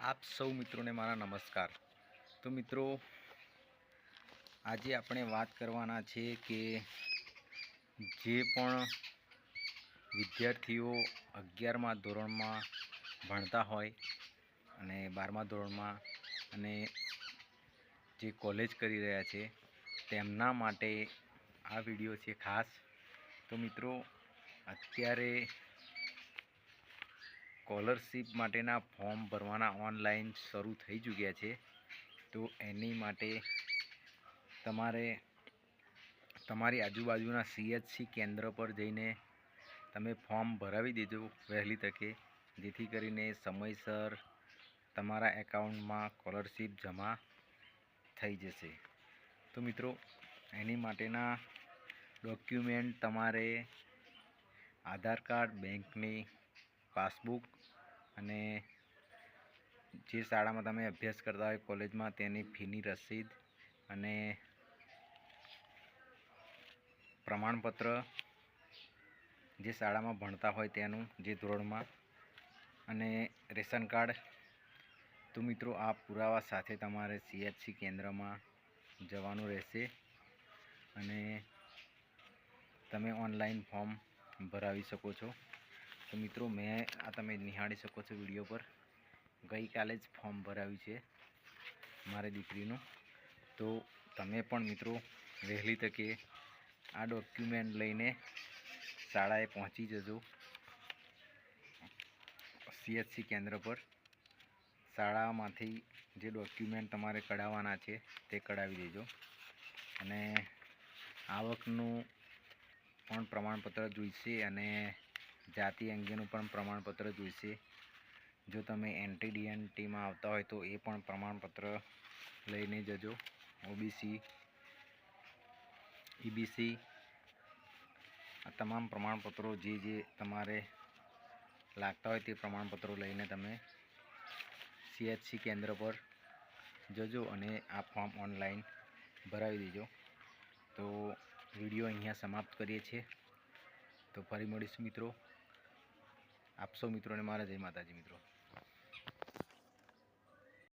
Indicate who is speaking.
Speaker 1: આપ સૌ મિત્રોને મારા નમસ્કાર। તો મિત્રો, આજે આપણે વાત કરવાના છે કે જે પણ વિદ્યાર્થીઓ 11મા ધોરણમાં ભણતા હોય અને 12મા ધોરણમાં અને જે કોલેજ કરી રહ્યા છે તેમના માટે આ વિડિયો છે ખાસ। તો મિત્રો, અત્યારે સ્કોલરશિપ માટેના ફોર્મ ભરવાના ઓનલાઈન શરૂ થઈ ચૂક્યા છે। તો એની માટે તમારે તમારી આજુબાજુના CHC કેન્દ્ર પર જઈને તમે ફોર્મ ભરાવી દેજો વહેલી તકે, જેથી કરીને સમયસર તમારા એકાઉન્ટમાં સ્કોલરશિપ જમા થઈ જશે। તો મિત્રો, એની માટેના ડોક્યુમેન્ટ તમારે આધાર કાર્ડ, બેંકની પાસબુક અને જે શાળામાં તમે અભ્યાસ કરતા હોય કોલેજમાં તેની ફીની રસીદ અને પ્રમાણપત્ર, જે શાળામાં ભણતા હોય તેનું, જે ધોરણમાં, અને રેશન કાર્ડ। તો મિત્રો, આ પુરાવા સાથે તમારે CHC કેન્દ્રમાં જવાનું રહેશે અને તમે ઓનલાઈન ફોર્મ ભરાવી શકો છો। તો મિત્રો, તમે નિહાળી શકો છો વિડીયો પર, ગઈકાલે જ ફોર્મ ભરાવ્યું છે મારી દીકરીનું। તો તમે પણ મિત્રો વહેલી તકે આ ડોક્યુમેન્ટ લઈને શાળાએ પહોંચી જજો, CHC કેન્દ્ર પર। શાળામાંથી જે ડોક્યુમેન્ટ તમારે કઢાવવાના છે તે કઢાવી દેજો અને આવકનું પણ પ્રમાણપત્ર જોઈશે અને જાતિ અંગેનું પણ પ્રમાણપત્ર જોઈશે। જો તમે NTDNTમાં આવતા હોય તો એ પણ પ્રમાણપત્ર લઈને જજો। OBC, EBC, આ તમામ પ્રમાણપત્રો જે તમારે લાગતા હોય તે પ્રમાણપત્રો લઈને તમે CHC કેન્દ્ર પર જજો અને આ ફોર્મ ઓનલાઈન ભરાવી દેજો। તો વિડીયો અહીંયા સમાપ્ત કરીએ છીએ। તો ફરી મળીશું મિત્રો। આપ સૌ મિત્રોને મારા જય માતાજી મિત્રો।